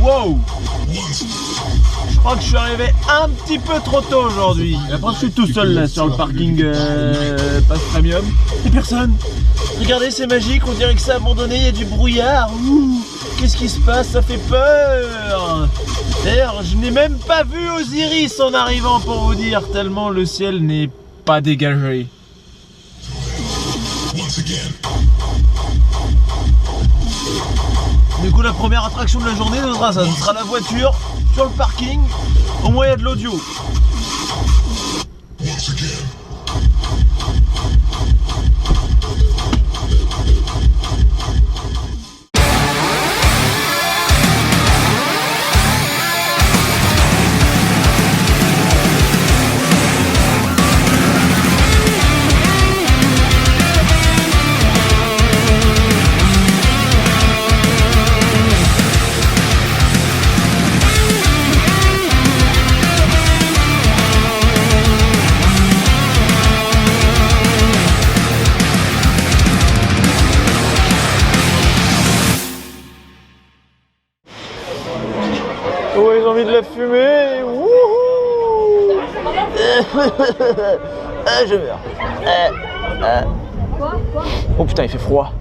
Wow! Je crois que je suis arrivé un petit peu trop tôt aujourd'hui. Et après je suis tout seul là sur le parking Pass Premium. Et personne. Regardez, c'est magique, on dirait que c'est abandonné, il y a du brouillard. Ouh, qu'est-ce qui se passe? Ça fait peur. D'ailleurs, je n'ai même pas vu Osiris en arrivant pour vous dire, tellement le ciel n'est pas dégagé. Du coup, la première attraction de la journée, ce sera ça. Ce sera la voiture sur le parking. Au moins, il y a de l'audio. Oh, ils ont mis de la fumée. Wouhou. Ah, je meurs. Oh putain, il fait froid.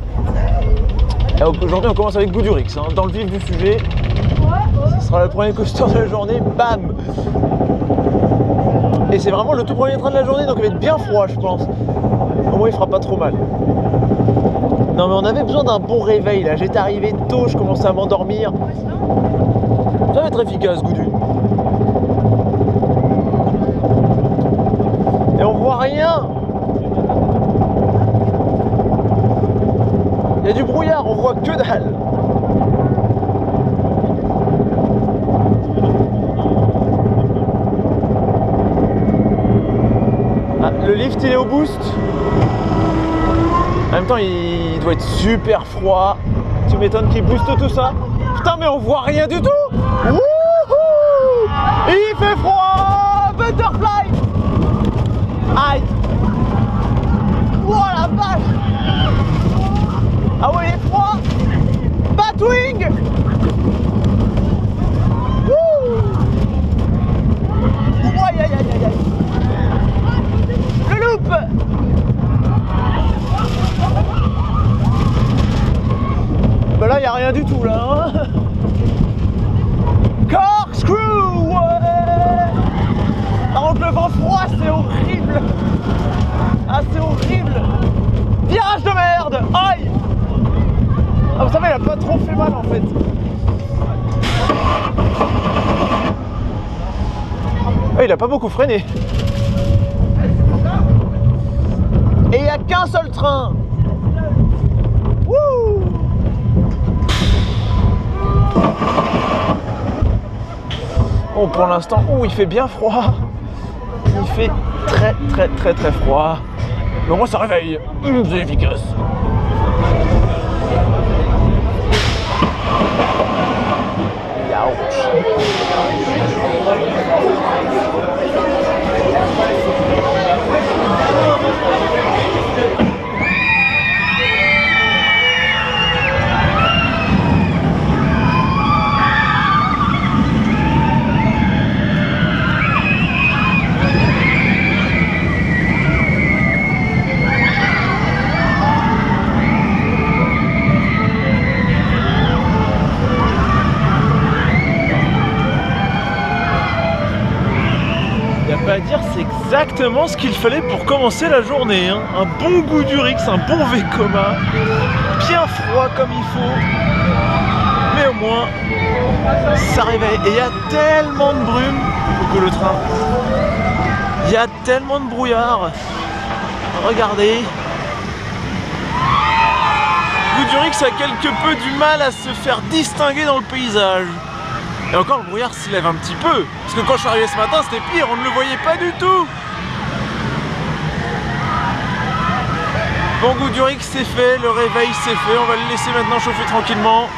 Aujourd'hui, on commence avec Goudurix, hein, dans le vif du sujet. Ce sera le premier coaster de la journée. Bam. Et c'est vraiment le tout premier train de la journée, donc il va être bien froid, je pense. Au moins, il fera pas trop mal. Non, mais on avait besoin d'un bon réveil là. J'étais arrivé tôt, je commençais à m'endormir. Ça va être efficace, Goudu. Et on voit rien. Il y a du brouillard, on voit que dalle. Ah, le lift il est au boost. En même temps il doit être super froid. Tu m'étonnes qu'il booste tout ça. Putain, mais on voit rien du tout. Wouhou! Il fait froid. Butterfly. Aïe. Oh la vache. Ah ouais, il est froid. Batwing. Wouh. Aïe aïe aïe aïe. Le loop. Bah là, il n'y a rien du tout là. Hein. Corkscrew, ouais. Par contre, le vent froid, c'est horrible. Ah, c'est horrible. Virage de merde. Aïe. Ah, vous savez, il a pas trop fait mal en fait. Ah, il a pas beaucoup freiné. Et il n'y a qu'un seul train. Wouh. Oh, pour l'instant, il fait bien froid. Il fait très froid. Mais au moins ça réveille. C'est efficace. À dire, c'est exactement ce qu'il fallait pour commencer la journée, hein. Un bon Goudurix, un bon Vekoma, bien froid comme il faut, mais au moins ça réveille. Et il y a tellement de brume que le train, il y a tellement de brouillard. Regardez, Goudurix a quelque peu du mal à se faire distinguer dans le paysage. Et encore, le brouillard s'y lève un petit peu. Parce que quand je suis arrivé ce matin, c'était pire, on ne le voyait pas du tout. Bon, Goudurix c'est fait, le réveil c'est fait. On va le laisser maintenant chauffer tranquillement.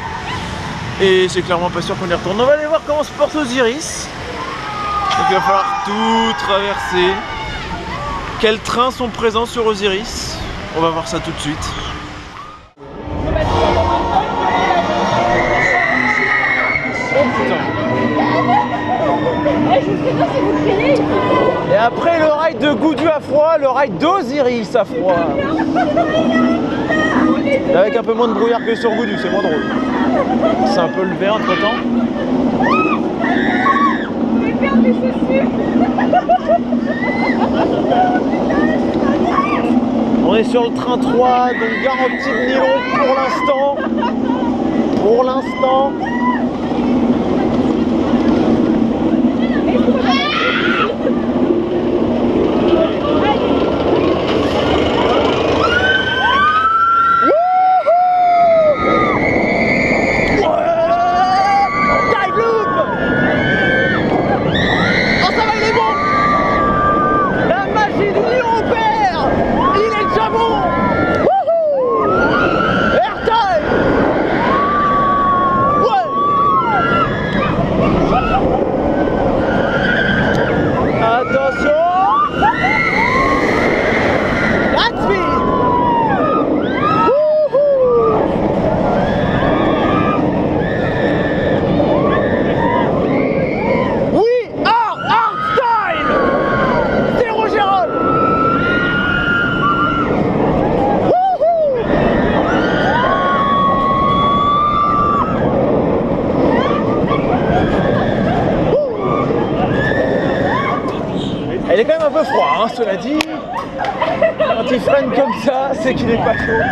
Et c'est clairement pas sûr qu'on y retourne. On va aller voir comment se porte Osiris. Donc il va falloir tout traverser. Quels trains sont présents sur Osiris? On va voir ça tout de suite. Et après le ride de Goudu à froid, le ride d'Osiris à froid. Avec un peu moins de brouillard que sur Goudu, c'est moins drôle. C'est un peu levé entre temps. On est sur le train 3, donc garantie de nylon pour l'instant. Pour l'instant. Il est quand même un peu froid, hein, cela dit. Quand il freine comme ça, c'est qu'il n'est pas chaud.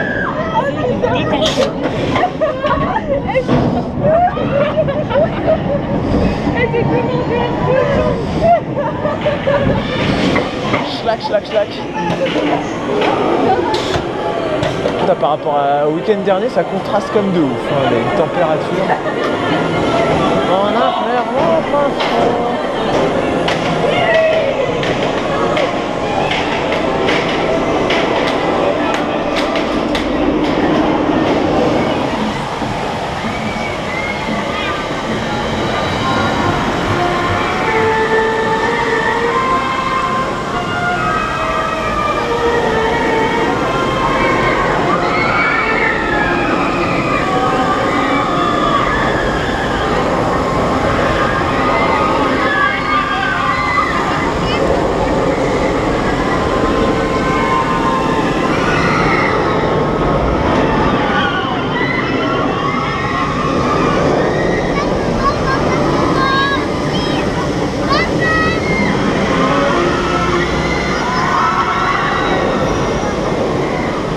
Schlac, schlac, schlac. Putain, par rapport au week-end dernier, ça contraste comme de ouf, hein, les températures. On a vraiment pas froid.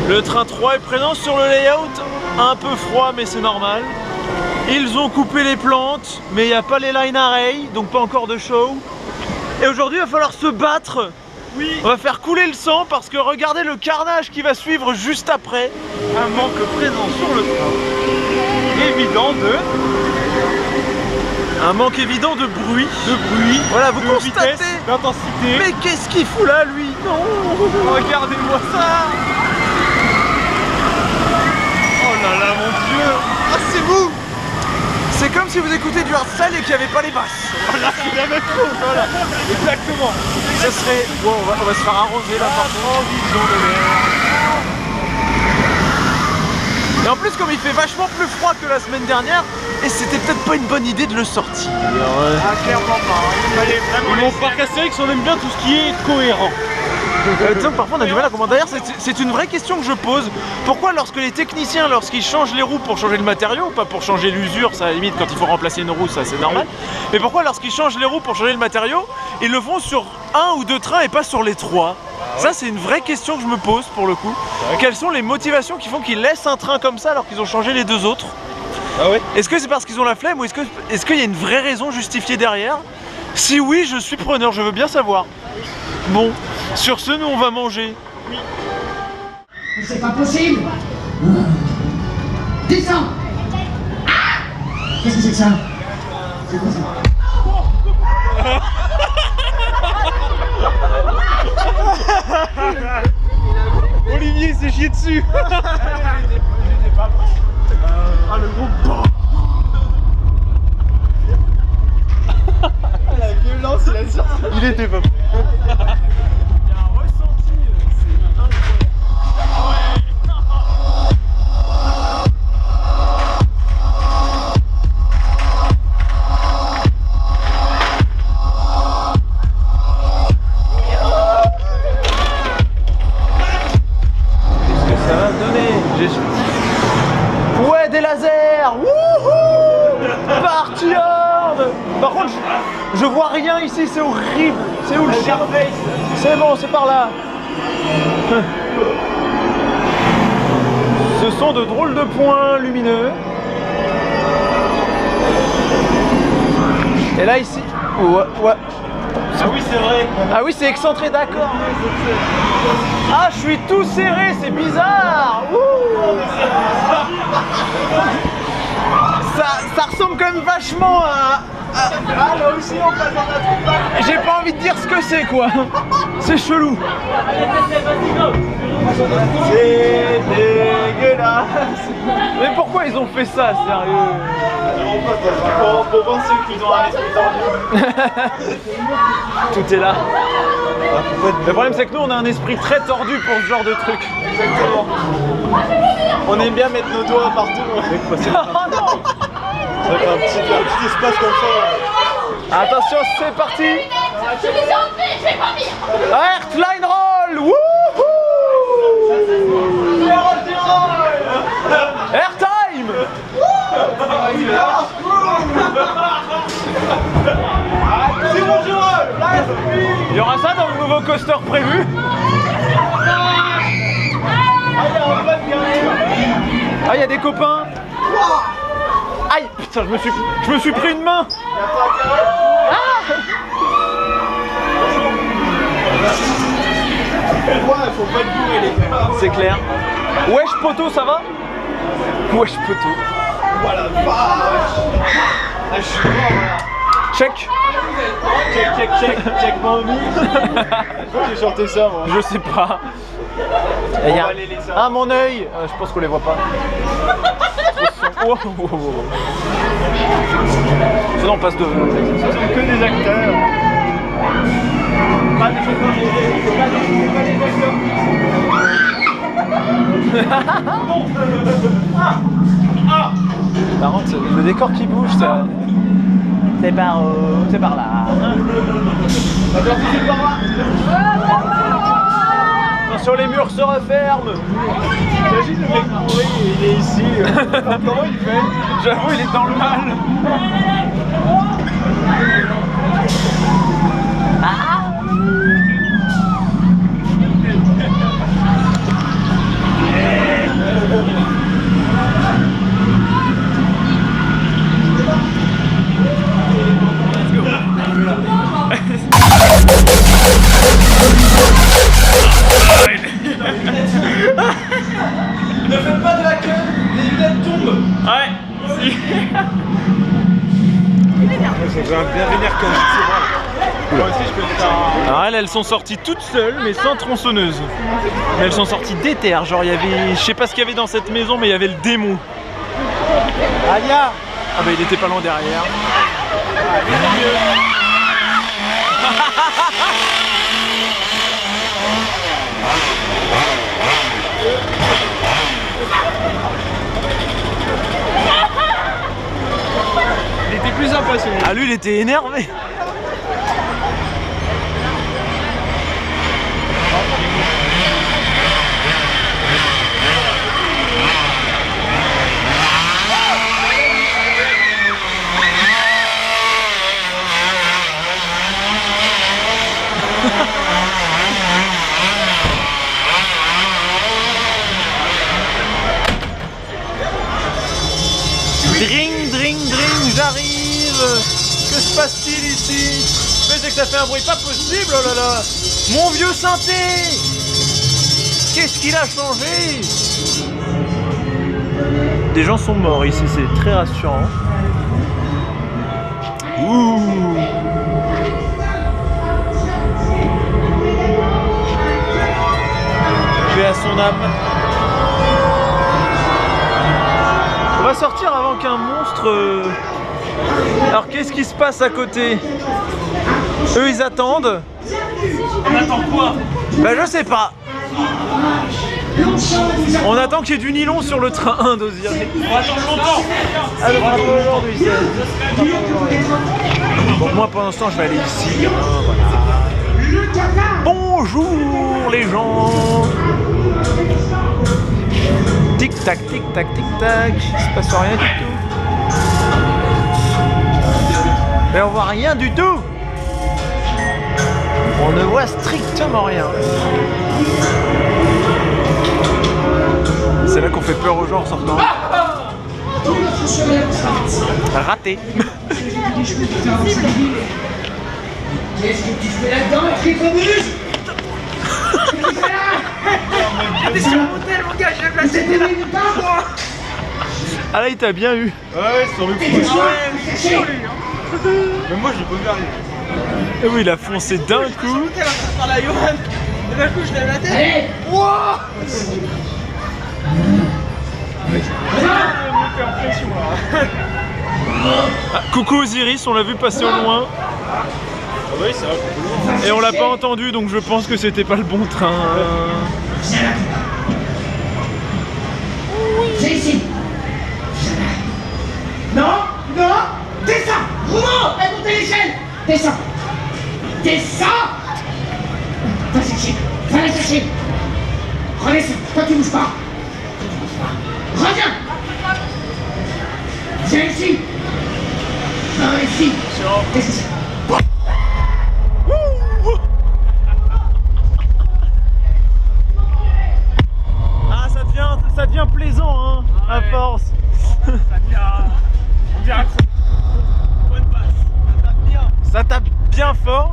Le train 3 est présent sur le layout, un peu froid mais c'est normal. Ils ont coupé les plantes, mais il n'y a pas les line array, donc pas encore de show. Et aujourd'hui il va falloir se battre. Oui. On va faire couler le sang parce que regardez le carnage qui va suivre juste après. Un manque présent sur le train. Évident de... Un manque évident de bruit. Voilà, vous constatez d'intensité. Mais qu'est-ce qu'il fout là, lui? Non. Regardez-moi ça. Oh là là, mon Dieu. Ah, c'est vous. C'est comme si vous écoutez du hardstyle et qu'il n'y avait pas les basses. Voilà, c'est la même chose, voilà. Exactement. Ça serait... Bon, on va se faire arroser là, par contre. Et en plus, comme il fait vachement plus froid que la semaine dernière, et c'était peut-être pas une bonne idée de le sortir. Ah, clairement pas. Il fallait vraiment... Mon parc Astérix, on aime bien tout ce qui est cohérent. Disons que parfois on a du mal à comprendre. D'ailleurs, c'est une vraie question que je pose. Pourquoi lorsque les techniciens, lorsqu'ils changent les roues pour changer le matériau, pas pour changer l'usure, ça à la limite quand il faut remplacer une roue, ça c'est normal. Mais pourquoi lorsqu'ils changent les roues pour changer le matériau, ils le font sur un ou deux trains et pas sur les trois? Ça c'est une vraie question que je me pose pour le coup. Quelles sont les motivations qui font qu'ils laissent un train comme ça alors qu'ils ont changé les deux autres? Est-ce que c'est parce qu'ils ont la flemme ou est-ce qu'il y a une vraie raison justifiée derrière? Si oui, je suis preneur, je veux bien savoir. Bon, sur ce, nous on va manger. Oui. C'est pas possible. Descends. Ah, qu'est-ce que c'est que ça? C'est quoi ça? Olivier s'est chié dessus. J'étais pas prêt. Ah, le gros bon. La violence, il a sorti. Il était pas prêt. Il y a un ressenti, c'est incroyable. Je vois rien ici, c'est horrible. C'est où le chien? C'est bon, c'est par là. Ce sont de drôles de points lumineux. Et là ici, ouais. Ah oui, c'est vrai. Ah oui, c'est excentré, d'accord. Ah, je suis tout serré, c'est bizarre. Ouh. Ça ressemble quand même vachement à... Ah, là aussi, on passe dans la troupe. J'ai pas envie de dire ce que c'est, quoi. C'est chelou. C'est dégueulasse. Mais pourquoi ils ont fait ça, sérieux? Pour voir ceux qui ont un esprit tordu. Tout est là. Le problème, c'est que nous, on a un esprit très tordu pour ce genre de truc. Exactement. On aime bien mettre nos doigts partout. Oh non! Ça fait un petit espace comme ça. Attention, c'est parti! Je les ai enlevés, je vais vomir. Heartline roll! Wouhou! Airtime! C'est mon jeu. Il y aura ça dans le nouveau coaster prévu? Ah, il y a des copains! Aïe! Putain, je me suis pris une main! Faut pas te bourrer les gars. C'est clair. Wesh poto, ça va? Wesh poto. Voilà, vache. Ah, je suis mort là. Check. Check mon ami. J'ai chanté ça moi. Je sais pas. On va aller les sortir. Ah, mon œil. Je pense qu'on les voit pas. Oh, oh, oh, oh. Sinon on passe devant. Ce sont que des acteurs. Pas des Par contre, le décor qui bouge, ça. C'est par où? C'est par là. Attention, les murs se referment. Imagine le mec pourri, il est ici. Comment il fait? J'avoue, il est dans le mal. Ne faites pas de la queue, les lunettes tombent. Ouais, si. Ça devrait bien venir comme ça. Moi aussi je peux le faire. Alors elles sont sorties toutes seules, mais sans tronçonneuse. Mais elles sont sorties d'éther, genre il y avait... Je sais pas ce qu'il y avait dans cette maison, mais il y avait le démon. Alia. Ah bah il était pas loin derrière. Il était plus impressionné. Ah lui il était énervé. Dring, dring, dring, j'arrive. Que se passe-t-il ici? Mais c'est que ça fait un bruit pas possible, oh là là. Mon vieux synthé. Qu'est-ce qu'il a changé? Des gens sont morts ici, c'est très rassurant. Ouh. Paix à son âme. On va sortir avant qu'un monstre... Alors qu'est-ce qui se passe à côté? Eux ils attendent. On attend quoi? Bah je sais pas. On attend qu'il y ait du nylon sur le train 1 d'Osiris. On attend longtemps. Ah, le pas aujourd'hui, c'est... Bon, moi pendant ce temps je vais aller ici. Hein, voilà. Bonjour les gens. Tic tac, tic tac, tic tac. Il se passe rien du tout. Mais on voit rien du tout. On ne voit strictement rien. C'est là qu'on fait peur aux gens en sortant. Raté. Qu'est-ce que tu fais là-dedans, Tricobus? T'es sur mon hôtel, mon gars, j'ai la place. Ah là, il t'a bien eu. Ouais, sur le coup. Qu'est-ce que tu Mais moi, j'ai pas vu arriver. Et oui, il a foncé d'un coup. L'hôtel en train de parler à Johan. Et d'un coup, je lève la tête. Allez. Wouah! Il me fait impression là. Ah, coucou Osiris, on l'a vu passer au loin. Oui, c'est vrai. Et on l'a pas entendu, donc je pense que c'était pas le bon train. C'est ici. Non, non, descends. Rouleau, fais monter l'échelle. Descends. Descends. Va chercher, va la chercher. Redescends, toi tu bouges pas. Reviens. Viens ici. Viens ici. Qu'est-ce que c'est? Ah, ça devient plaisant, hein, à force. Ça devient. On dirait un croc. Bonne passe. Ça tape bien. Ça tape bien fort.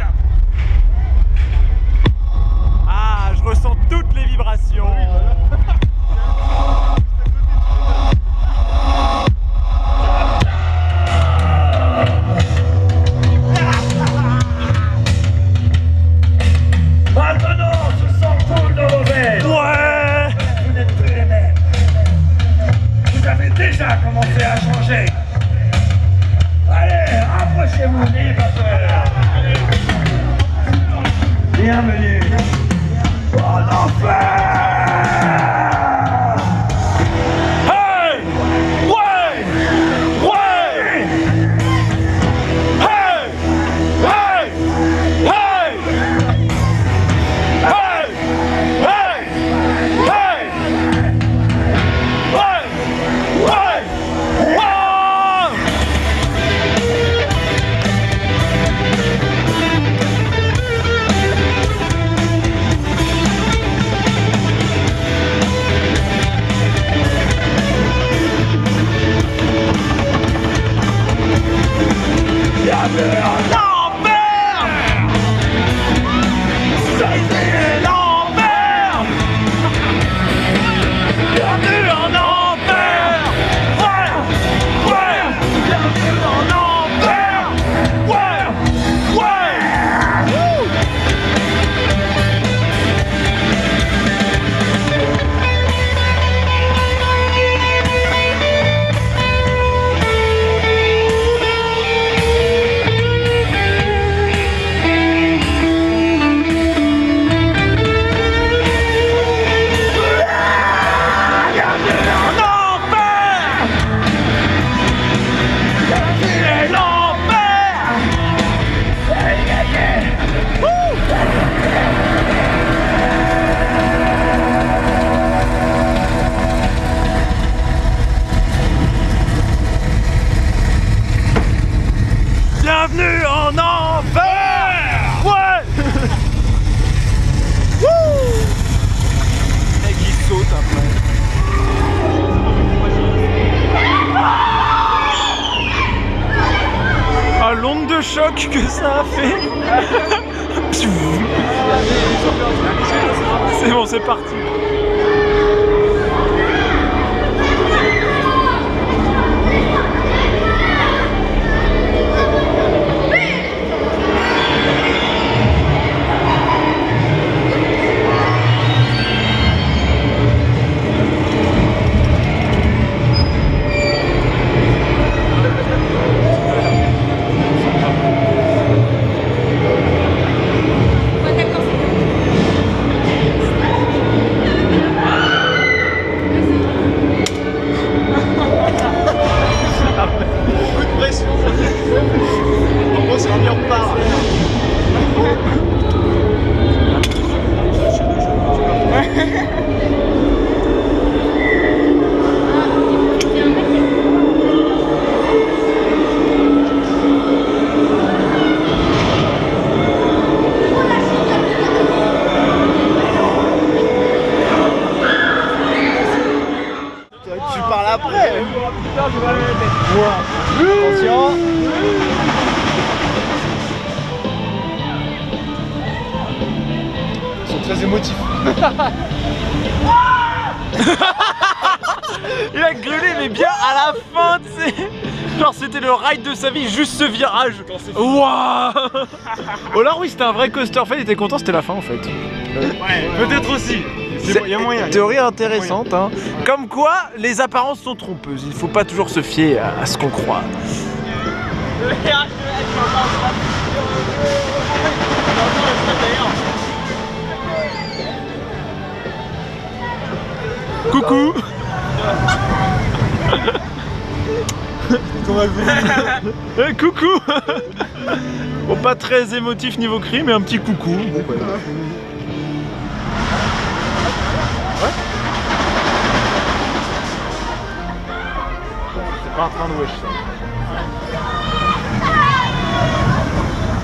Ah, je ressens toutes les vibrations. Maintenant, on se sent full de mauvais. Ouais. Vous n'êtes plus les mêmes. Vous avez déjà commencé à changer. Allez, approchez-vous, n'ayez pas peur. Bienvenue en enfer. Hey! Ouais! Ouais! Hey! Hey! Hey! Hey! Hey! Hey! Ouais! Ouais! Wow! Bienvenue en L'enfer! C'est l'enfer! Bienvenue en enfer! Ouais! Ouais! Bienvenue en enfer! Ouais! Ouais! Wouh! Bienvenue en enfer! Ouais! Wouh! Mec, il saute après. Ah, l'onde de choc que ça a fait! C'est bon, c'est parti. Ouais, d'accord. après. Attention. Ils sont très émotifs. Il a gueulé mais bien à la fin, tu sais. Genre c'était le ride de sa vie, juste ce virage. Waouh. Oh là oui, c'était un vrai coaster. En fait, il était content, c'était la fin en fait. Ouais, peut-être aussi. Il y a moyen. Théorie intéressante, hein. Comme quoi, les apparences sont trompeuses. Il faut pas toujours se fier à ce qu'on croit. Coucou. Coucou. Bon, pas très émotif niveau cri, mais un petit coucou. Bon, bah. C'est pas un train de wesh ça.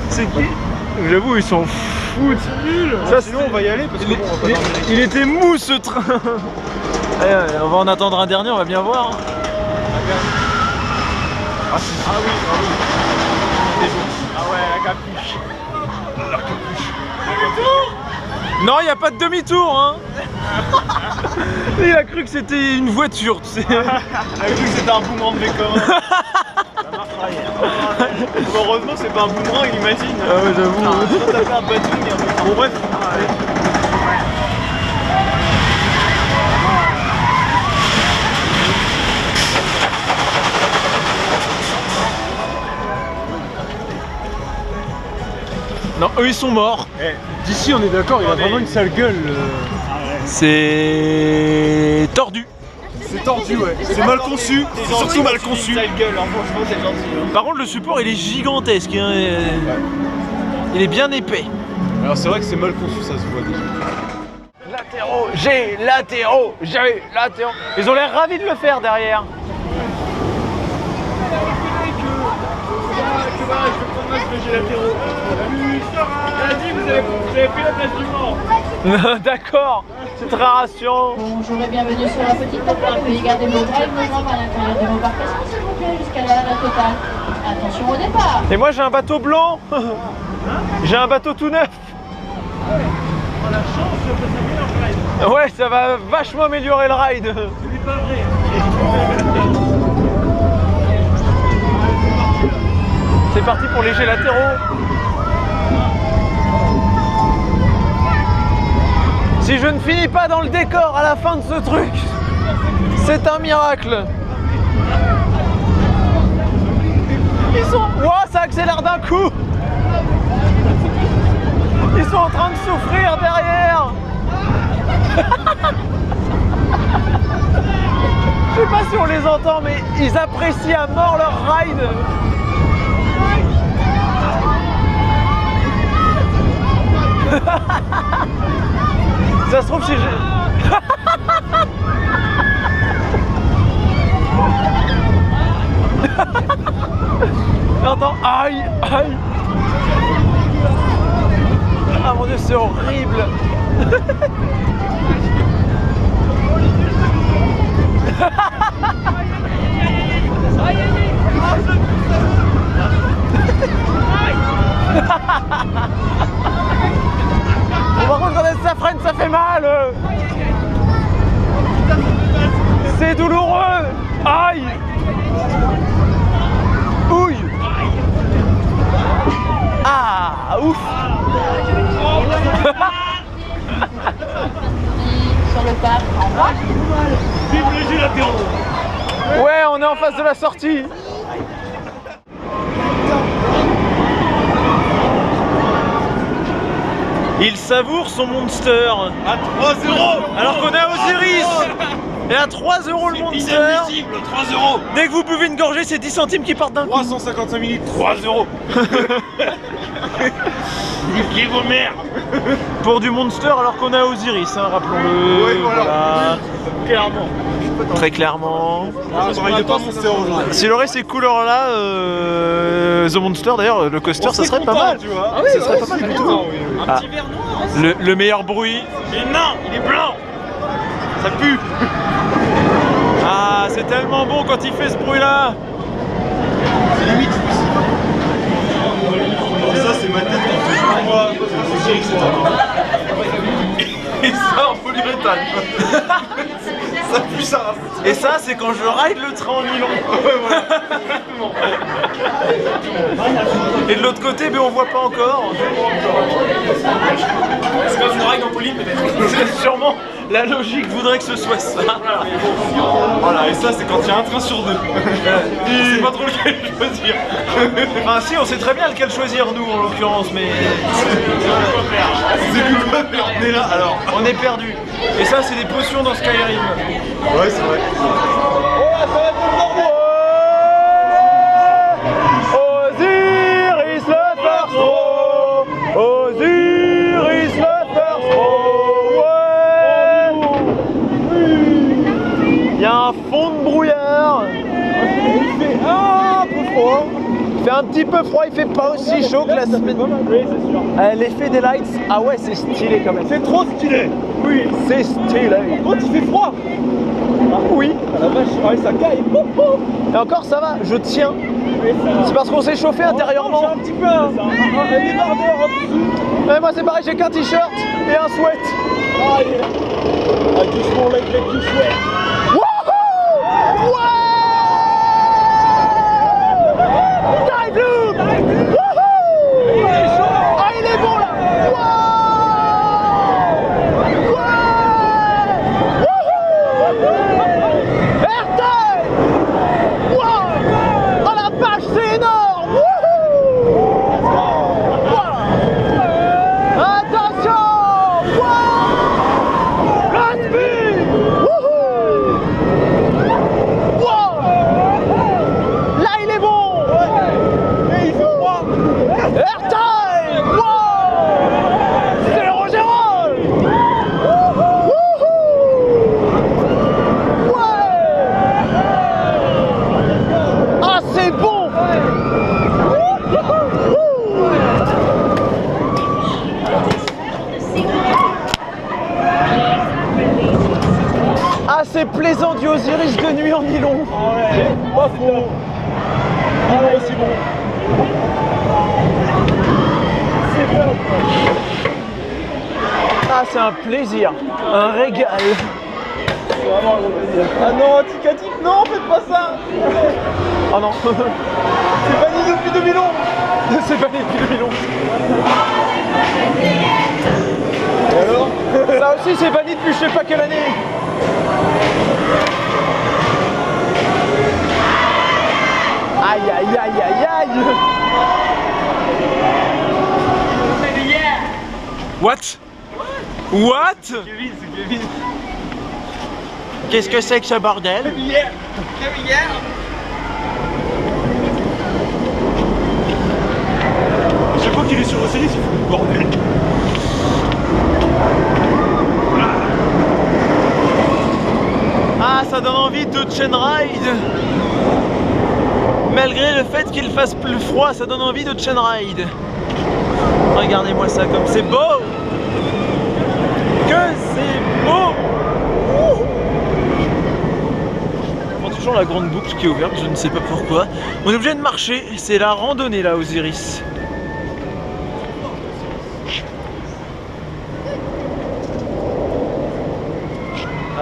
C'est qui? J'avoue, ils s'en foutent. Ça, sinon on va y aller parce que bon, on va pas dormir. Il était mou ce train. Allez, on va en attendre un dernier, on va bien voir. Ah oui, ah oui. Ah ouais, la capuche. La capuche. Non, il n'y a pas de demi-tour, hein. Il a cru que c'était une voiture, tu sais. Elle a cru que c'était un boomerang de Bécorin. Ça marche rien. Heureusement, c'est pas un boomerang, imagine. Ah ouais, j'avoue. Sinon, t'as fait un bâton. Bon, bref. Non, eux ils sont morts. D'ici, on est d'accord, il a vraiment une sale gueule. C'est tordu. C'est tordu, ouais. C'est mal conçu. C'est surtout mal conçu. Sale gueule, hein, franchement, c'est gentil. Par contre, le support il est gigantesque. Hein, il est bien épais. Alors, c'est vrai que c'est mal conçu, ça se voit déjà. Latéraux, j'ai latéraux, j'ai latéraux. Ils ont l'air ravis de le faire derrière. Vous avez pris la place du mort. D'accord, c'est très rassurant. Bonjour et bienvenue sur la petite plateforme. Veuillez garder vos bras et vos jambes à l'intérieur de vos embarcations, s'il vous plaît, jusqu'à la totale. Attention au départ. Et moi j'ai un bateau blanc. J'ai un bateau tout neuf. Ouais, ça va vachement améliorer le ride. C'est parti pour les jets latéraux. Si je ne finis pas dans le décor à la fin de ce truc, c'est un miracle. Ils sont... Ouah, ça accélère d'un coup. Ils sont en train de souffrir derrière. Je sais pas si on les entend, mais ils apprécient à mort leur ride. Ça se trouve si je... Attends, aïe, aïe. Ah mon dieu, c'est horrible. Bon, par contre, quand ça freine, ça fait mal. C'est douloureux. Aïe. Ouille. Ah, ouf. Sur le parc, en bas. Vive les jets latéraux. Ouais, on est en face de la sortie. Il savoure son Monster. À 3 €. Alors qu'on est à Osiris. Et à 3 € le Monster. Inadmissible, 3 €. Dès que vous buvez une gorgée, c'est 10 centimes qui partent d'un coup. 355 ml, 3 €. Niquez vos mères. Pour du Monster alors qu'on est à Osiris, hein, rappelons-le. Oui, voilà. Clairement. Très clairement. Ah, il n'est pas Monster aujourd'hui. S'il aurait ces couleurs-là, The Monster d'ailleurs, le coaster, ça serait pas mal. Tu vois. Ah oui, ça serait pas mal du tout. Un petit verre noir. Le meilleur bruit. Mais non, il est blanc. Ça pue. Ah, c'est tellement bon quand il fait ce bruit-là. C'est limite ça, c'est ma tête quand je fais moi. C'est Cyril, c'est et ça en polyuréthane. Ça pue ça. Et ça, c'est quand je ride le train en nylon. Ouais, voilà. Et de l'autre côté, mais on voit pas encore. C'est quand je ride en poly peut-être. C'est sûrement la logique voudrait que ce soit ça. Voilà, et ça, c'est quand il y a un train sur deux. C'est pas trop lequel choisir. Enfin, si, on sait très bien lequel choisir, nous, en l'occurrence, mais C'est plus quoi faire. On est là alors. on est perdu. Et ça, c'est des potions dans Skyrim. Ouais, c'est vrai. Osiris le first row, Osiris le first row, ouais. Il y a un fond de brouillard. Il fait un peu froid. Il fait un petit peu froid, il fait pas aussi chaud que la semaine. Oui, c'est sûr. L'effet des lights, ah ouais, c'est stylé quand même. C'est trop stylé. Oui, c'est stylé. Quand il fait froid. Oui. La vache, ouais, ça caille. Et encore, ça va, je tiens. C'est parce qu'on s'est chauffé intérieurement. J'ai un petit peu un débardeur en dessous. Ouais, moi, c'est pareil, j'ai qu'un t-shirt et un sweat. Ah, doucement, like you sweat. Wouhou! Ouais! Dive loop! Wouhou! Ah, il est bon là! Wow! Wouhou! Ayrton! Wow! Oh la vache, c'est énorme! Wouhou! Wow! Attention! Wow! Grand speed! Wouhou! Wow! Là, il est bon! Et il fait froid. Airtime! Wow! C'est le Rogerol! Wouhou! Ouais! Ah, c'est bon! Ah, c'est plaisant du Osiris de nuit en nylon! Ouais, pas faux. Ah ouais, c'est bon. C'est bon. Ah, c'est un plaisir, un régal. C'est vraiment un gros plaisir. Ah non, Ticatif, non, faites pas ça. Oh non, C'est banni depuis 2011. c'est pas depuis 2011. Et alors? Ça aussi, c'est banni depuis je sais pas quelle année. Aïe, aïe, aïe, aïe, aïe. What? What? Kevin, c'est Kevin. Qu'est-ce que c'est que ce bordel? Hier. Kevin, hier. Chaque fois qu'il est sur Osiris, il fait du bordel. Ah, ça donne envie de chain ride. Malgré le fait qu'il fasse plus froid, ça donne envie de chain ride. Regardez-moi ça comme c'est beau. Que c'est beau. On prend toujours la grande boucle qui est ouverte, je ne sais pas pourquoi. On est obligé de marcher, c'est la randonnée là, Osiris.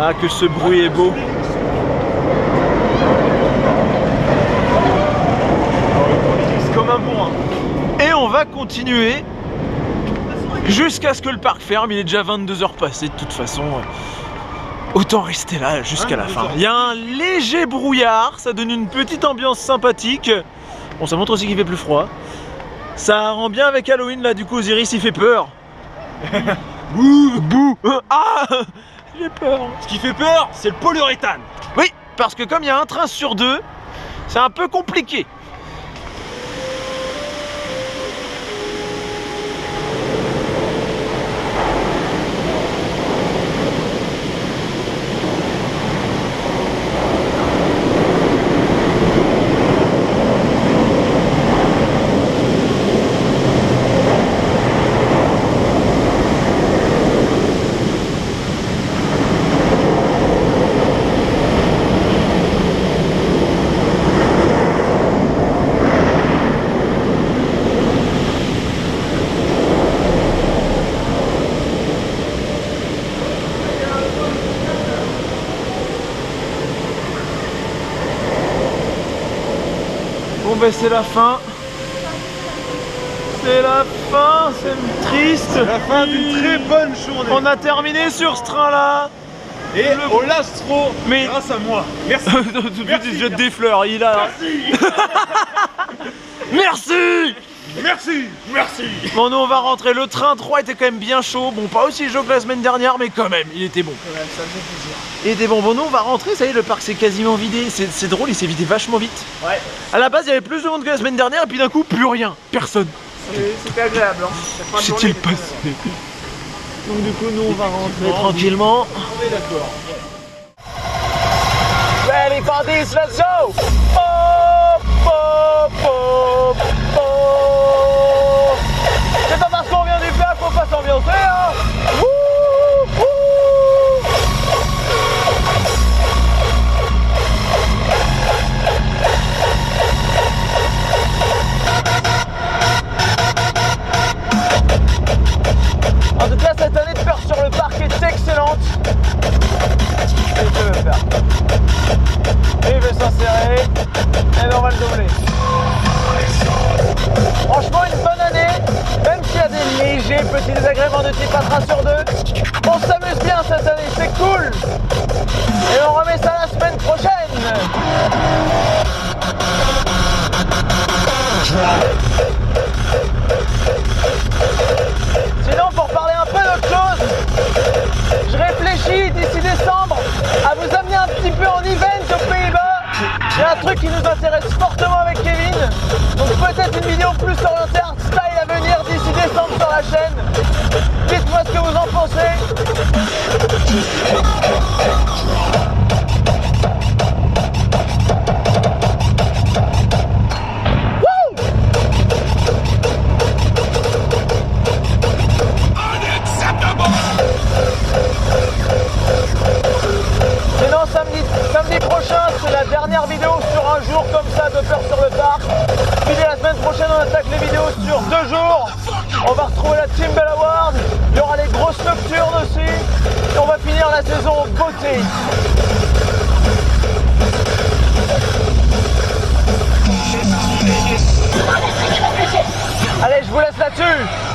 Ah, que ce bruit est beau. C'est comme un bourrin. Et on va continuer jusqu'à ce que le parc ferme. Il est déjà 22h passé de toute façon. Autant rester là jusqu'à la fin. Il y a un léger brouillard, ça donne une petite ambiance sympathique. Bon, ça montre aussi qu'il fait plus froid. Ça rend bien avec Halloween là, du coup Osiris il fait peur. Bouh, bouh. Ah, j'ai peur. Ce qui fait peur, c'est le polyuréthane. Oui, parce que comme il y a un train sur deux, c'est un peu compliqué. Bon ben c'est la fin. C'est la fin, c'est triste. La fin d'une très bonne journée. On a terminé sur ce train-là. Et au Lastro, Mais- grâce à moi. Merci. Tout de suite, il jette des fleurs, il a... Merci. Merci. Merci. Bon, nous on va rentrer. Le train 3 était quand même bien chaud. Bon, pas aussi chaud que la semaine dernière, mais quand même, il était bon. Il était bon. Bon, nous on va rentrer. Ça y est, le parc s'est quasiment vidé. C'est drôle, il s'est vidé vachement vite. Ouais, À la base, il y avait plus de monde que la semaine dernière, et puis d'un coup, plus rien. Personne. c'était agréable. Hein. Cette fin de Qu'est-il journée était passé? Donc, du coup, nous on va rentrer tranquillement. On est d'accord. Ready for this, let's go! Oh, oh, oh, oh. C'est pas parce qu'on vient du plat qu'on va s'ambiancer, hein! Wouh, wouh. En tout cas, cette année de peur sur le parc est excellente. Et je vais le faire. Et il veut s'insérer. Et ben on va le doubler. Franchement, une bonne année. Même s'il y a des légers petits désagréments de type un train sur deux. On s'amuse bien cette année, c'est cool. Et on remet ça la semaine prochaine. Sinon, pour parler un peu d'autre chose, je réfléchis d'ici décembre à vous amener un petit peu en event aux Pays-Bas. Il y a un truc qui nous intéresse fortement avec Kevin. Donc peut-être une vidéo plus orientée art style à venir d'ici décembre sur la chaîne. Dites-moi ce que vous en pensez. Sinon samedi prochain c'est la dernière vidéo sur un jour comme ça de peur sur le parc. Puis dès la semaine prochaine on attaque les vidéos sur 2 jours. On va retrouver la Team Bell Award. Il y aura les grosses nocturnes aussi. Et on va finir la saison en beauté. Allez, je vous laisse là-dessus.